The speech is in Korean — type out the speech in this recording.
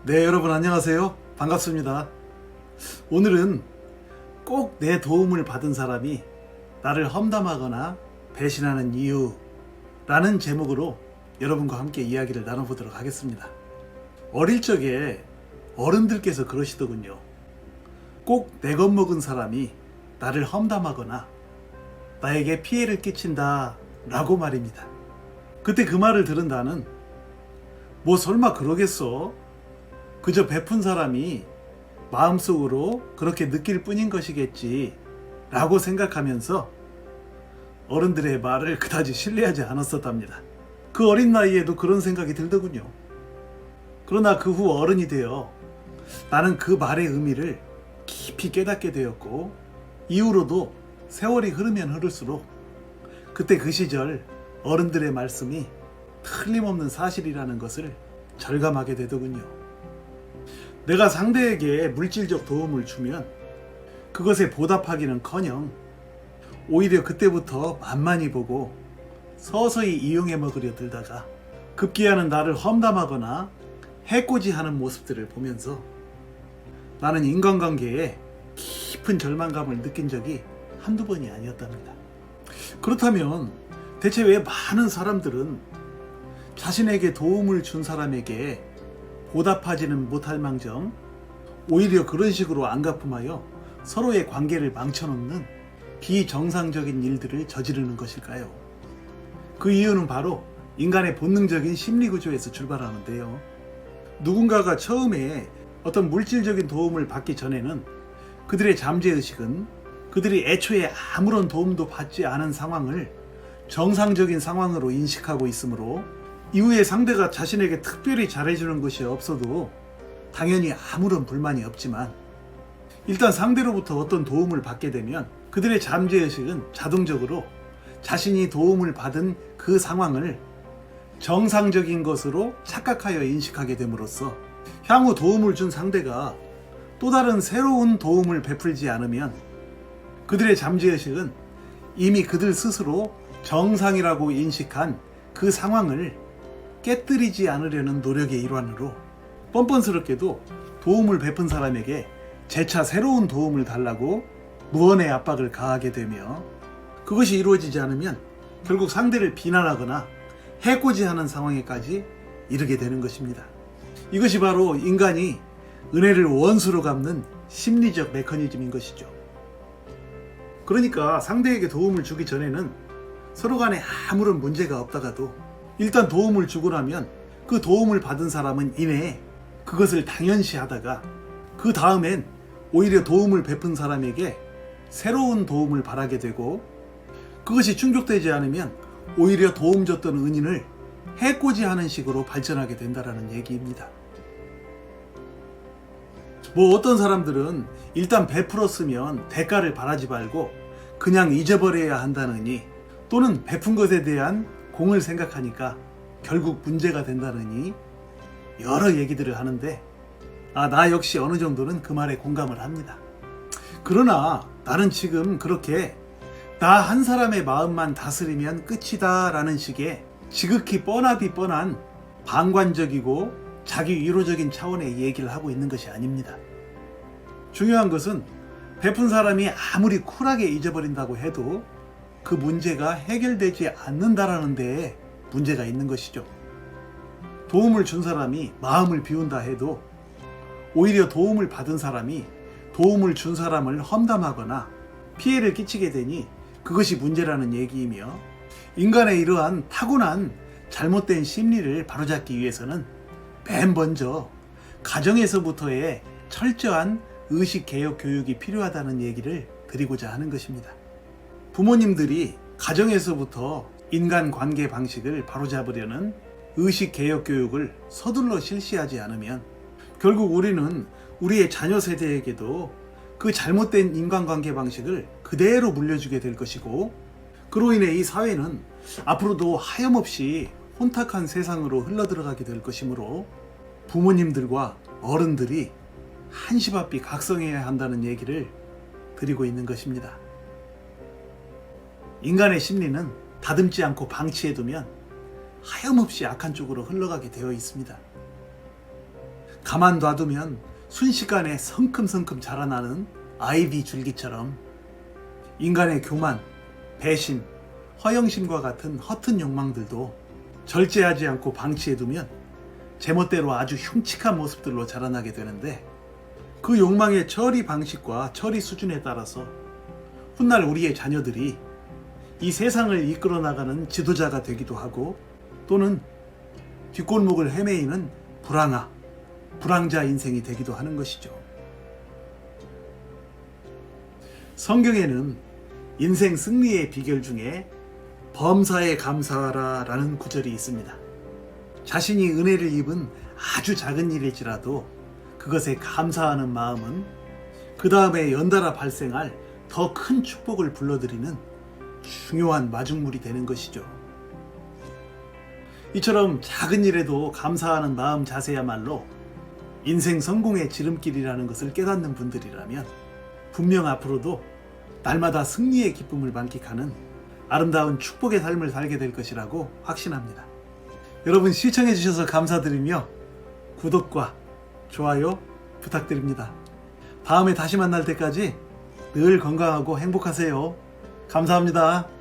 네, 여러분 안녕하세요. 반갑습니다. 오늘은 꼭 내 도움을 받은 사람이 나를 험담하거나 배신하는 이유라는 제목으로 여러분과 함께 이야기를 나눠보도록 하겠습니다. 어릴 적에 어른들께서 그러시더군요. 꼭 내 겁먹은 사람이 나를 험담하거나 나에게 피해를 끼친다 라고 말입니다. 그때 그 말을 들은 나는 뭐 설마 그러겠어? 그저 베푼 사람이 마음속으로 그렇게 느낄 뿐인 것이겠지 라고 생각하면서 어른들의 말을 그다지 신뢰하지 않았었답니다. 그 어린 나이에도 그런 생각이 들더군요. 그러나 그 후 어른이 되어 나는 그 말의 의미를 깊이 깨닫게 되었고, 이후로도 세월이 흐르면 흐를수록 그때 그 시절 어른들의 말씀이 틀림없는 사실이라는 것을 절감하게 되더군요. 내가 상대에게 물질적 도움을 주면 그것에 보답하기는커녕 오히려 그때부터 만만히 보고 서서히 이용해 먹으려 들다가 급기야는 나를 험담하거나 해코지하는 모습들을 보면서 나는 인간관계에 깊은 절망감을 느낀 적이 한두 번이 아니었답니다. 그렇다면 대체 왜 많은 사람들은 자신에게 도움을 준 사람에게 보답하지는 못할 망정 오히려 그런 식으로 안갚음하여 서로의 관계를 망쳐놓는 비정상적인 일들을 저지르는 것일까요? 그 이유는 바로 인간의 본능적인 심리구조에서 출발하는데요. 누군가가 처음에 어떤 물질적인 도움을 받기 전에는 그들의 잠재의식은 그들이 애초에 아무런 도움도 받지 않은 상황을 정상적인 상황으로 인식하고 있으므로 이후에 상대가 자신에게 특별히 잘해주는 것이 없어도 당연히 아무런 불만이 없지만, 일단 상대로부터 어떤 도움을 받게 되면 그들의 잠재의식은 자동적으로 자신이 도움을 받은 그 상황을 정상적인 것으로 착각하여 인식하게 됨으로써 향후 도움을 준 상대가 또 다른 새로운 도움을 베풀지 않으면 그들의 잠재의식은 이미 그들 스스로 정상이라고 인식한 그 상황을 깨뜨리지 않으려는 노력의 일환으로 뻔뻔스럽게도 도움을 베푼 사람에게 재차 새로운 도움을 달라고 무언의 압박을 가하게 되며, 그것이 이루어지지 않으면 결국 상대를 비난하거나 해코지하는 상황에까지 이르게 되는 것입니다. 이것이 바로 인간이 은혜를 원수로 갚는 심리적 메커니즘인 것이죠. 그러니까 상대에게 도움을 주기 전에는 서로 간에 아무런 문제가 없다가도 일단 도움을 주고 나면 그 도움을 받은 사람은 이내 그것을 당연시 하다가 그 다음엔 오히려 도움을 베푼 사람에게 새로운 도움을 바라게 되고, 그것이 충족되지 않으면 오히려 도움 줬던 은인을 해코지하는 식으로 발전하게 된다는 얘기입니다. 뭐 어떤 사람들은 일단 베풀었으면 대가를 바라지 말고 그냥 잊어버려야 한다느니, 또는 베푼 것에 대한 공을 생각하니까 결국 문제가 된다느니 여러 얘기들을 하는데, 나 역시 어느 정도는 그 말에 공감을 합니다. 그러나 나는 지금 그렇게 나 한 사람의 마음만 다스리면 끝이다 라는 식의 지극히 뻔하디 뻔한 방관적이고 자기 위로적인 차원의 얘기를 하고 있는 것이 아닙니다. 중요한 것은 베푼 사람이 아무리 쿨하게 잊어버린다고 해도 그 문제가 해결되지 않는다라는 데에 문제가 있는 것이죠. 도움을 준 사람이 마음을 비운다 해도 오히려 도움을 받은 사람이 도움을 준 사람을 험담하거나 피해를 끼치게 되니 그것이 문제라는 얘기이며, 인간의 이러한 타고난 잘못된 심리를 바로잡기 위해서는 맨 먼저 가정에서부터의 철저한 의식개혁 교육이 필요하다는 얘기를 드리고자 하는 것입니다. 부모님들이 가정에서부터 인간관계 방식을 바로잡으려는 의식개혁 교육을 서둘러 실시하지 않으면 결국 우리는 우리의 자녀 세대에게도 그 잘못된 인간관계 방식을 그대로 물려주게 될 것이고, 그로 인해 이 사회는 앞으로도 하염없이 혼탁한 세상으로 흘러들어가게 될 것이므로 부모님들과 어른들이 한시바삐 각성해야 한다는 얘기를 드리고 있는 것입니다. 인간의 심리는 다듬지 않고 방치해두면 하염없이 악한 쪽으로 흘러가게 되어 있습니다. 가만 놔두면 순식간에 성큼성큼 자라나는 아이비 줄기처럼 인간의 교만, 배신, 허영심과 같은 허튼 욕망들도 절제하지 않고 방치해두면 제멋대로 아주 흉측한 모습들로 자라나게 되는데, 그 욕망의 처리 방식과 처리 수준에 따라서 훗날 우리의 자녀들이 이 세상을 이끌어 나가는 지도자가 되기도 하고, 또는 뒷골목을 헤매이는 불황자 인생이 되기도 하는 것이죠. 성경에는 인생 승리의 비결 중에 범사에 감사하라 라는 구절이 있습니다. 자신이 은혜를 입은 아주 작은 일일지라도 그것에 감사하는 마음은 그 다음에 연달아 발생할 더 큰 축복을 불러들이는 중요한 마중물이 되는 것이죠. 이처럼 작은 일에도 감사하는 마음 자세야말로 인생 성공의 지름길이라는 것을 깨닫는 분들이라면 분명 앞으로도 날마다 승리의 기쁨을 만끽하는 아름다운 축복의 삶을 살게 될 것이라고 확신합니다. 여러분, 시청해 주셔서 감사드리며 구독과 좋아요 부탁드립니다. 다음에 다시 만날 때까지 늘 건강하고 행복하세요. 감사합니다.